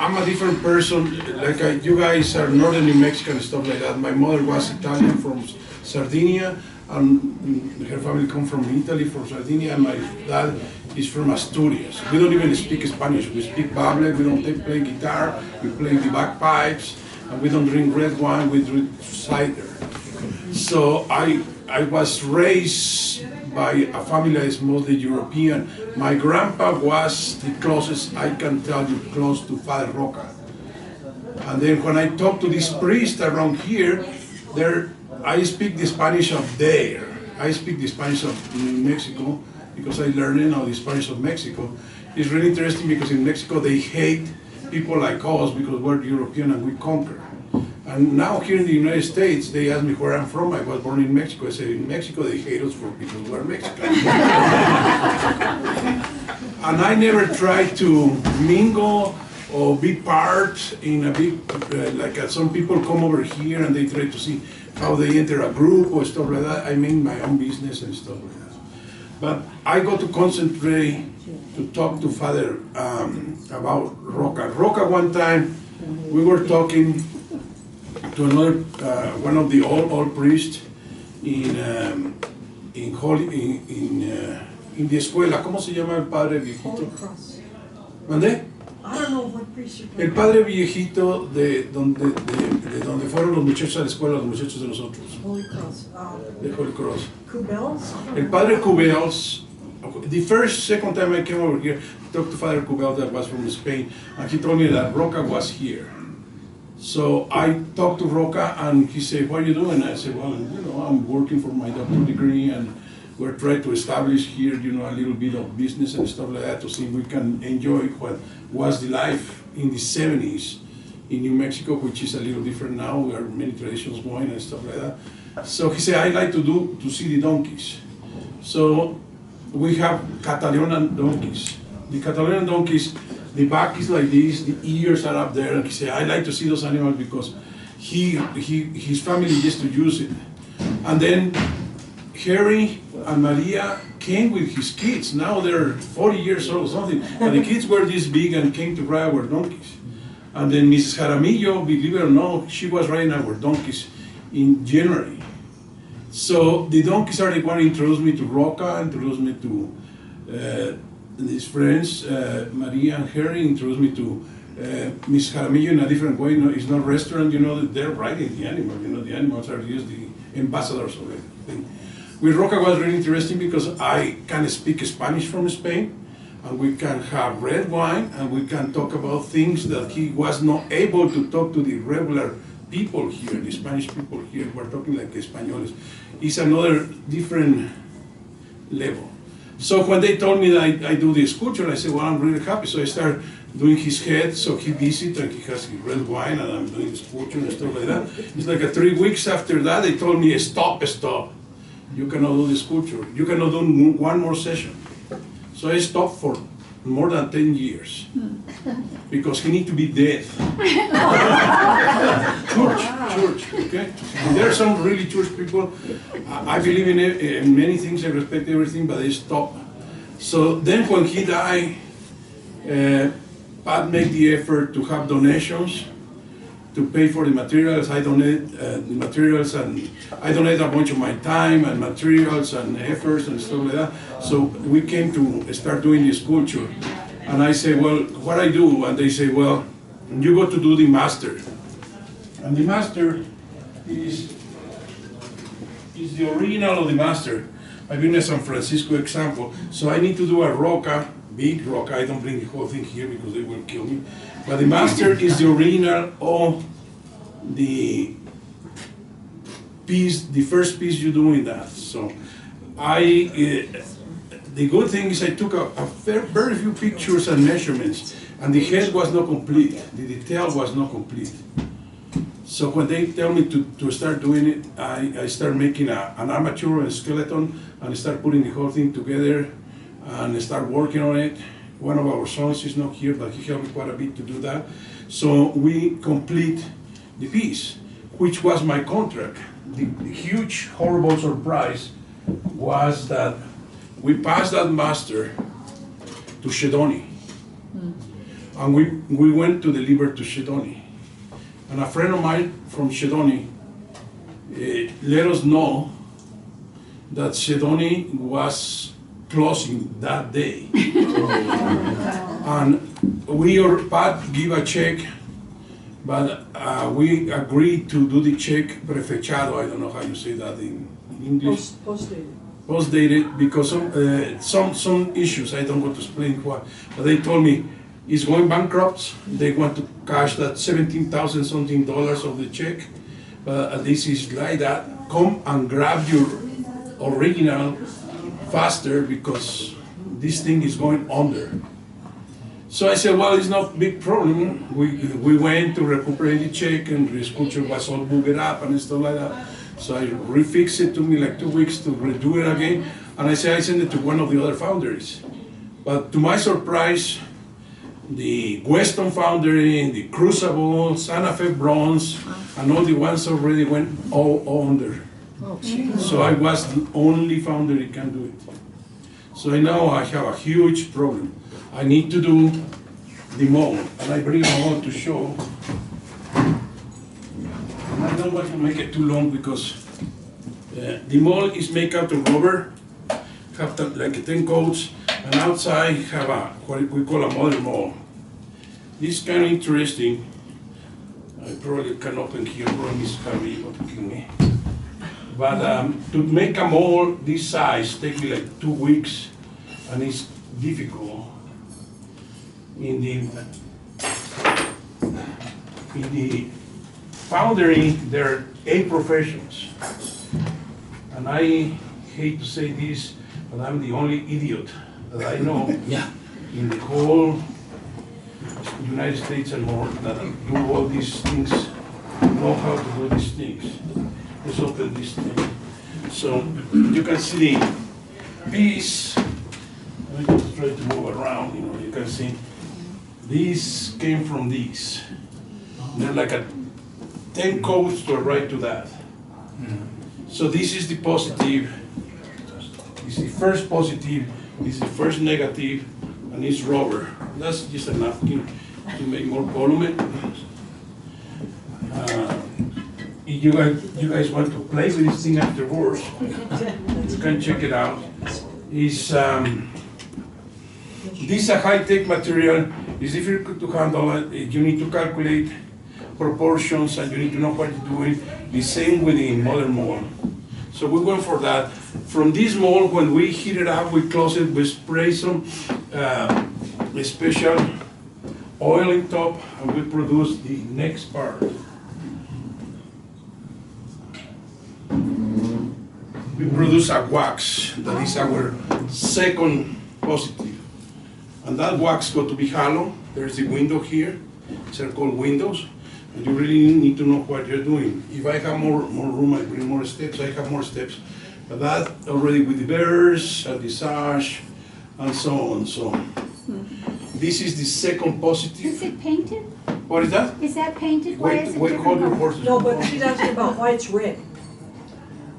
I'm a different person. Like you guys are northern New Mexican and stuff like that. My mother was Italian from Sardinia, and her family come from Italy, from Sardinia, and my dad is from Asturias. We don't even speak Spanish. We speak bable. We don't play guitar. We play the bagpipes, and we don't drink red wine. We drink cider. So I was raised by a family that is mostly European. My grandpa was the closest, I can tell you, close to Father Roca. And then when I talk to this priest around here, I speak the Spanish of there. I speak the Spanish of New Mexico because I learned the Spanish of Mexico. It's really interesting because in Mexico they hate people like us because we're European and we conquer. And now here in the United States, they ask me where I'm from. I was born in Mexico. I said, in Mexico, they hate us because we're Mexican. And I never tried to mingle or be part in a big, some people come over here and they try to see how they enter a group or stuff like that. I mean my own business and stuff like that. But I got to concentrate to talk to Father about Roca. Roca, one time, we were talking to another, one of the old priests in the escuela. ¿Cómo se llama el padre viejito? ¿Mandé? I don't know what priest you're El padre viejito de donde fueron los muchachos a la escuela, los muchachos de nosotros. Holy Cross. De Holy Cross. Cubels? El padre Cubels. The second time I came over here, I talked to Father Cubels that was from Spain, and he told me that Roca was here. So I talked to Roca, and he said, "What are you doing?" I said, "Well, I'm working for my doctoral degree, and we're trying to establish here, a little bit of business and stuff like that to see if we can enjoy what was the life in the 70s in New Mexico, which is a little different now. There are many traditions going and stuff like that." So he said, "I'd like to see the donkeys." So we have Catalonian donkeys. The Catalonian donkeys, the back is like this, the ears are up there, and he said, "I like to see those animals because his family used to use it." And then Harry and Maria came with his kids. Now they're 40 years old or something, and the kids were this big and came to ride our donkeys. And then Mrs. Jaramillo, believe it or not, she was riding our donkeys in January. So the donkeys are the one who introduced me to Roca, introduced me to his friends, Maria and Harry, introduced me to Miss Jaramillo in a different way. It's not a restaurant, they're riding the animal. The animals are just the ambassadors of everything. With Roca was really interesting because I can speak Spanish from Spain, and we can have red wine, and we can talk about things that he was not able to talk to the regular people here, the Spanish people here. We're talking like Españoles. It's another different level. So when they told me that I do the sculpture, I said, well, I'm really happy. So I started doing his head, so he visits and he has red wine, and I'm doing the sculpture and stuff like that. It's like 3 weeks after that, they told me, stop. You cannot do the sculpture. You cannot do one more session. So I stopped for more than 10 years because he need to be dead. Church, okay? And there are some really church people. I believe in many things, I respect everything, but they stop. So then when he died, Pat made the effort to have donations to pay for the materials. I donate the materials, and I donate a bunch of my time and materials and efforts and stuff like that. So we came to start doing the sculpture. And I say, well, what I do? And they say, well, you go to do the master. And the master is the original of the master. I've been a San Francisco example. So I need to do a roca, big roca. I don't bring the whole thing here because they will kill me. But the master is the original of the piece, the first piece you do in that. So the good thing is I took very few pictures and measurements, and the head was not complete, the detail was not complete. So when they tell me to start doing it, I start making an armature and skeleton, and start putting the whole thing together and start working on it. One of our sons is not here, but he helped me quite a bit to do that. So we complete the piece, which was my contract. The huge, horrible surprise was that we passed that master to Shedoni. And we went to deliver to Shedoni. And a friend of mine from Shedoni let us know that Shedoni was closing that day. And we or Pat give a check, but we agreed to do the check prefechado. I don't know how you say that in English. Post-dated. Post-dated because of some issues. I don't want to explain why, but they told me it's going bankrupt. They want to cash that $17,000 something of the check. But this is like that. Come and grab your original faster because this thing is going under. So I said, well, it's not a big problem. We went to recuperate the check and the sculpture was all boogered up and stuff like that. So I refixed it. Took me like 2 weeks to redo it again. And I said I sent it to one of the other foundries. But to my surprise, the Weston Foundry, the Crucible, Santa Fe Bronze, and all the ones already went all under. Oh, geez. So I was the only foundry that can do it. So now I have a huge problem. I need to do the mold, and I bring a mold to show. And I don't want to make it too long because the mold is made out of rubber, have like 10 coats, and outside have what we call a model mold. This is kind of interesting. I probably can open here, probably is heavy opening me. But to make a mold this size takes me like 2 weeks, and it's difficult. In the foundry, there are 8 professions. And I hate to say this, but I'm the only idiot that I know in the whole United States and more that do all these things, know how to do these things. Let's open this thing. So you can see the piece. Let me just try to move around, you can see. These came from these. They're like a 10 coats to right to that. So this is the positive. This is the first positive. This is the first negative, and it's rubber. That's just a napkin to make more volume. If you guys want to play with this thing afterwards, you can check it out. This is a high-tech material. It's difficult to handle it. You need to calculate proportions and you need to know what you're doing. The same with the modern mold. So we went for that. From this mold, when we heat it up, we close it, we spray some special oil in top, and we produce the next part. We produce a wax that is our second positive. And that wax got to be hollow. There's the window here. These are called windows. And you really need to know what you're doing. If I have more room, I bring more steps. I have more steps. But that already with the bears, the sash, and so on. So this is the second positive. Is it painted? What is that? Is that painted? Why is it Wait, different hold your color? horses. No, but she's asking about why it's red.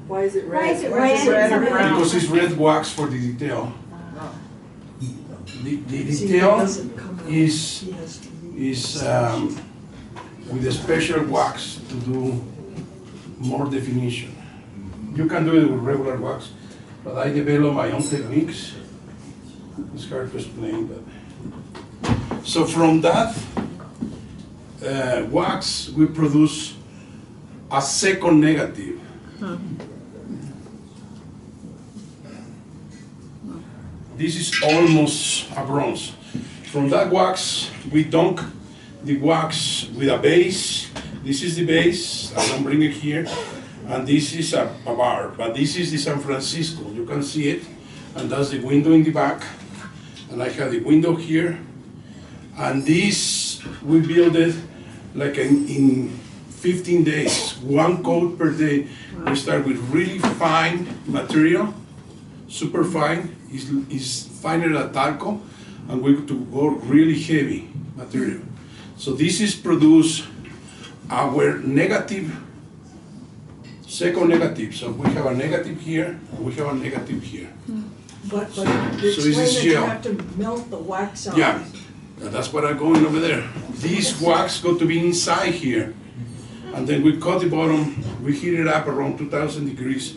Why is it red? Why is it red? or brown? Because it's red wax for the detail. The See, it detail doesn't come out. is He has to is with a special wax to do more definition. You can do it with regular wax, but I develop my own techniques. It's hard to explain, but so from that wax we produce a second negative. This is almost a bronze. From that wax, we dunk the wax with a base. This is the base, I don't bring it here. And this is a bar, but this is the San Francisco. You can see it, and that's the window in the back. And I have the window here. And this, we build it like in 15 days, 1 coat per day. We start with really fine material, super fine, is finer than talco, and we to go really heavy material. So this is produce our negative, second negative. So we have a negative here, and we have a negative here. But you So this is explain that you gel. have to melt the wax out. Yeah, That's what I'm going over there. These wax got to be inside here. And then we cut the bottom, we heat it up around 2000 degrees,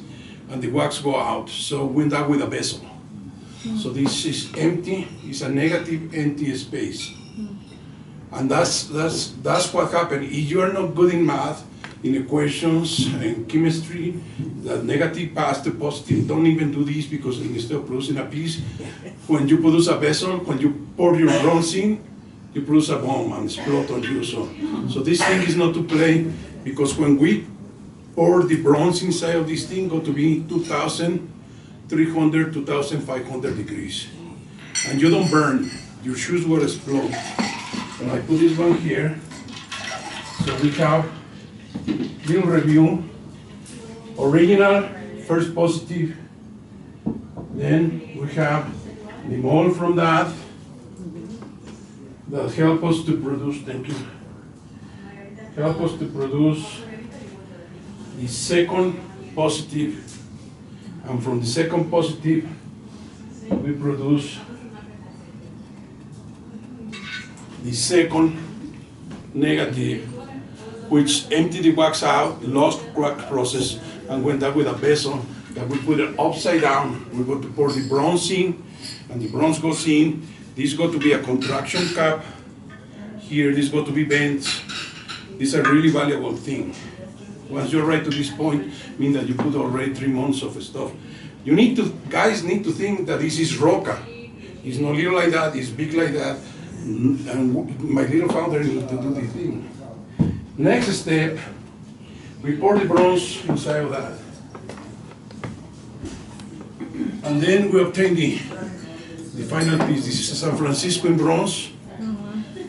and the wax go out. So we end up with a vessel. So this is empty, it's a negative empty space. And that's what happened. If you are not good in math, in equations, and chemistry, the negative past the positive, don't even do this, because instead of producing a piece, when you produce a vessel, when you pour your bronze in, you produce a bomb and explode on you. So this thing is not to play, because when we pour the bronze inside of this thing, got to be 2,300, 2,500 degrees. And you don't burn, your shoes will explode. And I put this one here, so we have little review. Original, first positive, then we have the mold from that help us to produce, thank you, help us to produce the second positive, and from the second positive we produce the second negative, which emptied the wax out, lost wax process, and went up with a vessel that we put it upside down. We're going to pour the bronze in, and the bronze goes in. This got to be a contraction cap. Here, this got to be bent. This is a really valuable thing. Once you're right to this point, means that you put already 3 months of stuff. Guys need to think that this is roca. It's not little like that, it's big like that. And my little founder need to do the thing. Next step, we pour the bronze inside of that. And then we obtain the final piece. This is a San Francisco in bronze.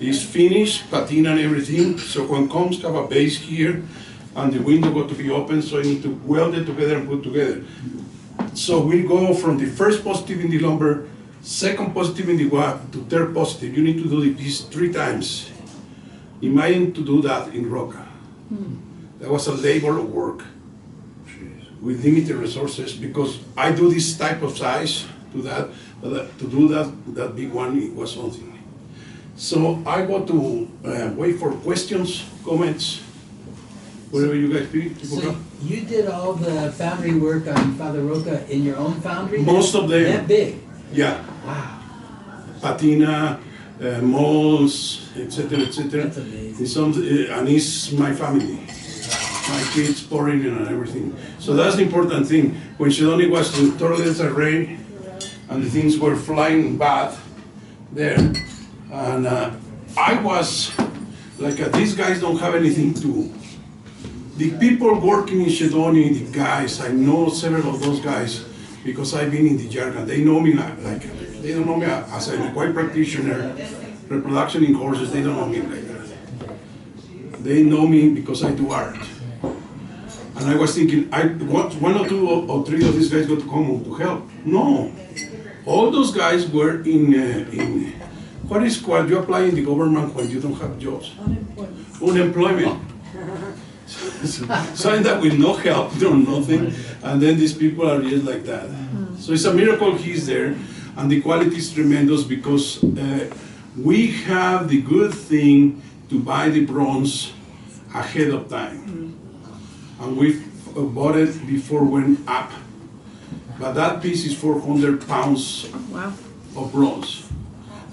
It's finished, patina and everything. So when comes, have a base here, and the window got to be open, so I need to weld it together and put together. So we go from the first positive in the lumber, second positive in the wax, to third positive. You need to do the piece 3 times. Imagine to do that in roca. That was a labor of work with limited resources, because I do this type of size to that, but to do that big one, it was something. So I got to wait for questions, comments, whatever you guys pick. So you did all the foundry work on Father Roca in your own foundry? Most of them. That big? Yeah. Wow. Patina, molds, etc., etc. That's amazing. And it's my family. My kids pouring in and everything. So that's the important thing. When Shedoni was in torrential rain and the things were flying bad there, and I was like, these guys don't have anything to. The people working in Shedoni, the guys, I know several of those guys because I've been in the jargon. They know me like they don't know me as a white practitioner, reproduction in horses. They don't know me like that. They know me because I do art. And I was thinking, one or two or three of these guys got to come to help. No, all those guys were in what is called, you apply in the government when you don't have jobs? Unemployment. So I end up with no help, no nothing, and then these people are just like that. So it's a miracle he's there, and the quality is tremendous because we have the good thing to buy the bronze ahead of time. And we bought it before it went up. But that piece is 400 pounds of bronze.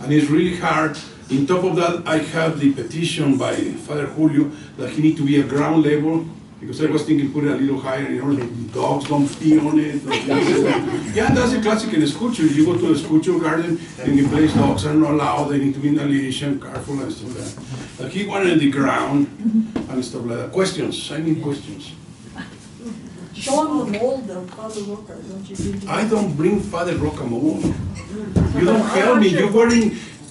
And it's really hard. On top of that, I have the petition by Father Julio that he need to be at ground level, because I was thinking put it a little higher, you know, the dogs don't pee on it. Yeah, that's a classic in a sculpture. You go to a sculpture garden and the place dogs are not allowed, they need to be in alienation, careful and stuff like that. But he wanted the ground and stuff like that. Questions? I need questions. Show them the mold of Father Roca, don't you? I don't bring Father Roca mold. You don't help me.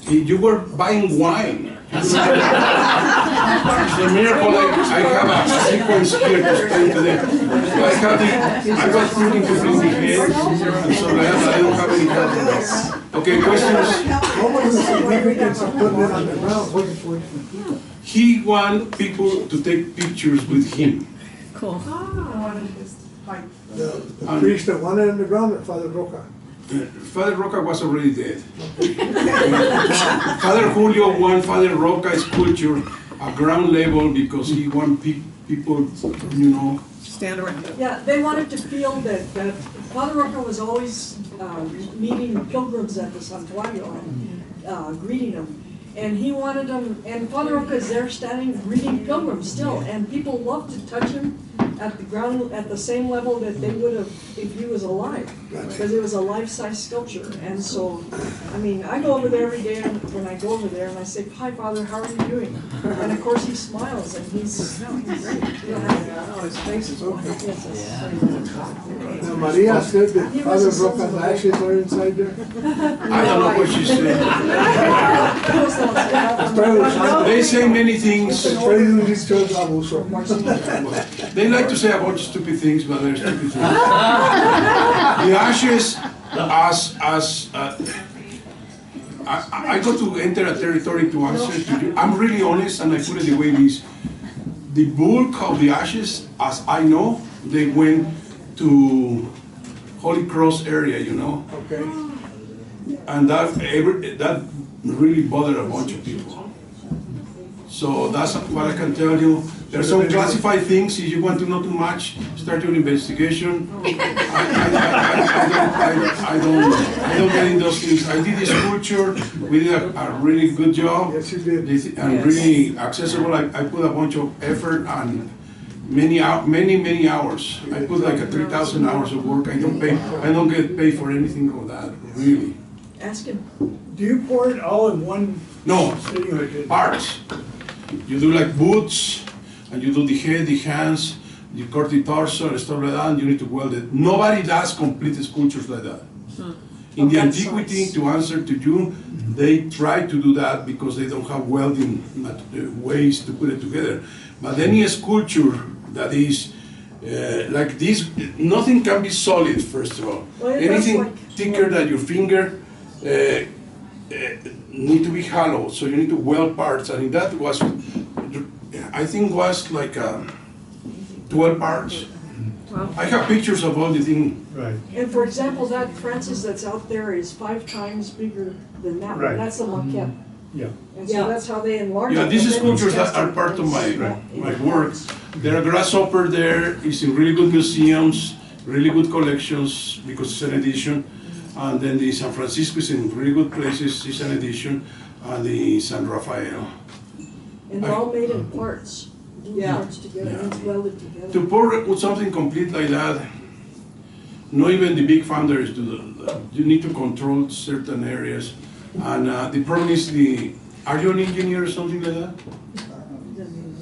You were buying wine. It's a miracle. I have a sequence here to explain to them. I was thinking to bring the head, and so I don't have any help. Okay, questions? What was the significance of putting it on the ground? He wanted people to take pictures with him. Cool. The priest that wanted it on the ground, or Father Roca? Father Roca was already dead. Father Julio won Father Roca sculpture at ground level because he wanted people, you know. Stand around it. Yeah, they wanted to feel that Father Roca was always meeting pilgrims at the santuario and greeting them. And he wanted them, and Father Roca is there standing greeting pilgrims still, and people love to touch him at the ground, at the same level that they would have if he was alive, because it was a life-size sculpture. And so, I mean, I go over there every day, and when I go over there, and I say, "Hi, Father, how are you doing?" And of course, he smiles, and he's great. You know, his face is wonderful. Yes, Now, Maria said that Father Roca's ashes are inside there. I don't know what she said. They say many things. They like to say a bunch of stupid things, but they're stupid things. The ashes, I go to enter a territory to answer to you. I'm really honest, and I put it the way it is. The bulk of the ashes, as I know, they went to Holy Cross area, you know. Okay. And that really bothered a bunch of people. So that's what I can tell you. There's some classified things. If you want to know too much, start your investigation. I don't get in those things. I did this sculpture. We did a really good job. Yes, you did. And really accessible. I put a bunch of effort and many hours. I put like 3,000 hours of work. I don't get paid for anything of that, really. Ask him. Do you pour it all in one No, sitting or did? parts. You do like boots, and you do the head, the hands, you cut the torso and stuff like that, and you need to weld it. Nobody does complete sculptures like that. In the antiquity, to answer to you, they try to do that because they don't have welding ways to put it together. But any sculpture that is like this, nothing can be solid, first of all. Well, Anything like, thicker than your finger need to be hollow, so you need to weld parts, and that was, I think, was like 12 parts. Wow. I have pictures of all the things. Right. And for example, that Francis that's out there is 5 times bigger than that one. Right. That's the maquette. Yeah. And so that's how they enlarge it. Yeah, these and then it's sculptures are tested part of my in work. There are grasshopper there. It's in really good museums, really good collections because it's an edition. And then the San Francisco is in really good places. It's an edition, and the San Rafael. And they're all made in parts. Parts together, Yeah. it's welded together. To pour something complete like that, not even the big founders do that. You need to control certain areas. And the problem is are you an engineer or something like that?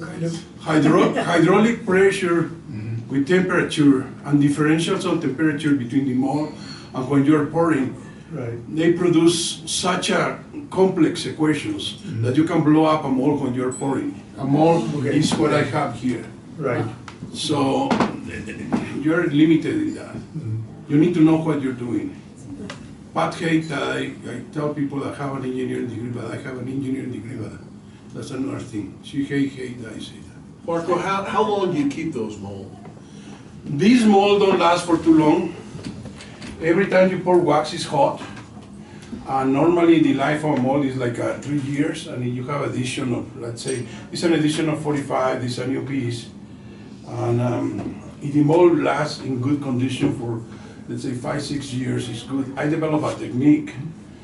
Kind of. Hydraulic pressure with temperature and differentials of temperature between the mold and when you're pouring, Right. they produce such a complex equations that you can blow up a mold when you're pouring. A mold is what I have here. Right. So you're limited in that. You need to know what you're doing. Pat hate that I tell people that I have an engineering degree, but I have an engineering degree, but that's another thing. She hate that I say that. Marco, how long do you keep those molds? These molds don't last for too long. Every time you pour wax, it's hot. And normally the life of a mold is like 3 years, and you have addition of, let's say, it's an addition of 45, this is a new piece. And if the mold lasts in good condition for, let's say, 5-6 years, it's good. I developed a technique,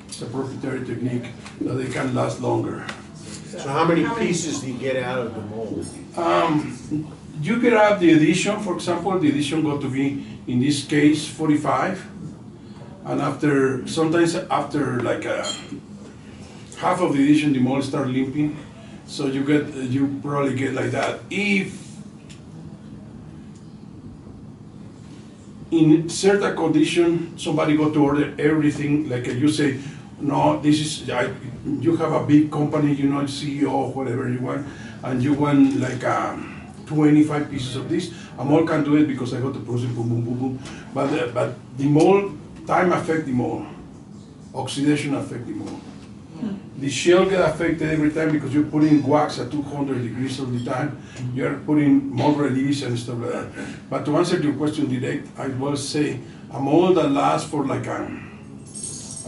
it's a proprietary technique, that they can last longer. So how many pieces do you get out of the mold? You can have the edition, for example, the edition got to be, in this case, 45. And sometimes after like half of the edition, the mold start limping. So you probably get like that. If in certain condition, somebody got to order everything, like you say, no, this is, you have a big company, you know, CEO, whatever you want, and you want like 25 pieces of this, a mold can do it because I got to produce it, boom, boom, boom, boom. But the mold, time affect the mold, oxidation affect the mold. The shell get affected every time because you're putting wax at 200 degrees all the time. You're putting mold release and stuff like that. But to answer your question direct, I will say a mold that lasts for like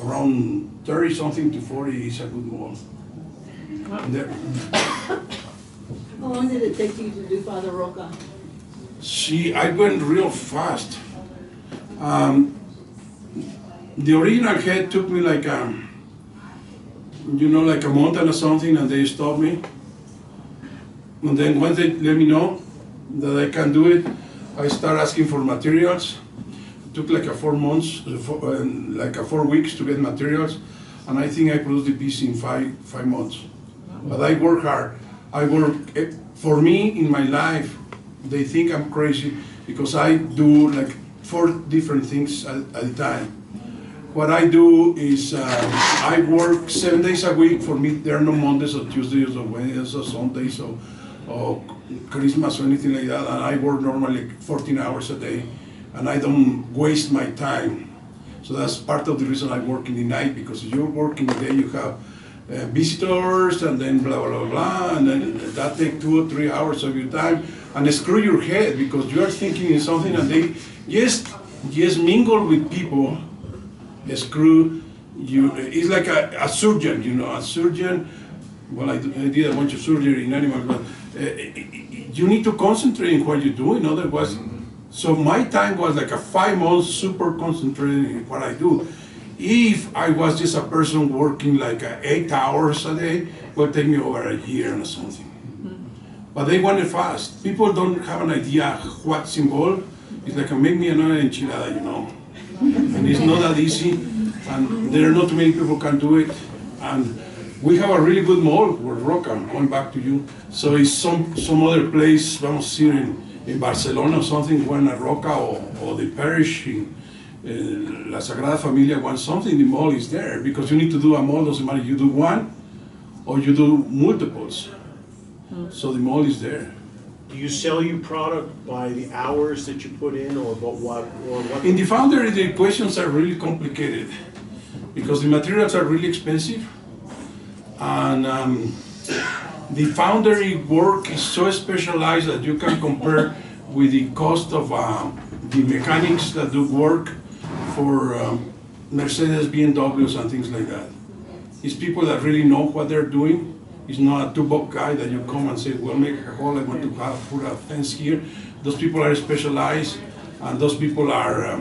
around 30 something to 40 is a good mold. And there- How long did it take you to do Father Roca? See, I went real fast. The original head took me like a month or something, and they stopped me. And then once they let me know that I can do it, I start asking for materials. It took like 4 months, 4 weeks to get materials, and I think I produced the piece in five months. But I work hard. For me, in my life, they think I'm crazy because I do like 4 different things at a time. What I do is I work 7 days a week. For me, there are no Mondays or Tuesdays or Wednesdays or Sundays or Christmas or anything like that. And I work normally 14 hours a day, and I don't waste my time. So that's part of the reason I work in the night, because if you're working the day, you have visitors, and then blah, blah, blah, and then that takes 2 or 3 hours of your time, and screw your head, because you are thinking in something, and they just mingle with people, screw you. It's like a surgeon, a surgeon. Well, I did a bunch of surgery in animals, but you need to concentrate in what you're doing, otherwise. So my time was like 5 months super concentrated in what I do. If I was just a person working like 8 hours a day, it would take me over a year or something. But they want it fast. People don't have an idea what's involved. It's like, make me another enchilada, And it's not that easy, and there are not too many people who can do it. And we have a really good mold with Roca, going back to you. So it's some other place, vamos a decir, in Barcelona or something, when a Roca or the parish in La Sagrada Familia wants something, the mold is there, because you need to do a mold, doesn't matter you do one or you do multiples. So the mold is there. Do you sell your product by the hours that you put in, or what? In the foundry, the questions are really complicated because the materials are really expensive, and the foundry work is so specialized that you can compare with the cost of the mechanics that do work for Mercedes, BMWs, and things like that. It's people that really know what they're doing. It's not a two-buck guy that you come and say, well, make a hole, I want to put a fence here. Those people are specialized, and those people are,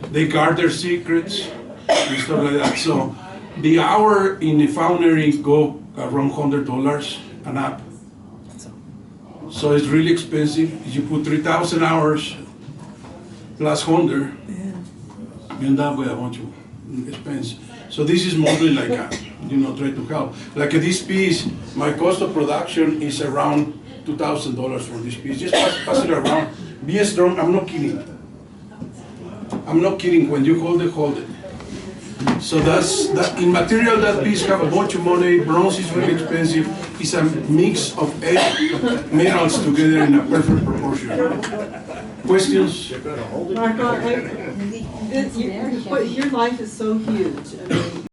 they guard their secrets and stuff like that. So the hour in the foundry go around $100 and up. So it's really expensive. If you put 3,000 hours plus 100, you end up with a bunch of expense. So this is mostly like try to help. Like this piece, my cost of production is around $2,000 for this piece. Just pass it around. Be strong. I'm not kidding. I'm not kidding. When you hold it, hold it. So that's that. In material, that piece have a bunch of money. Bronze is really expensive. It's a mix of 8 metals together in a perfect proportion. Questions? Marco, your life is so huge. I mean,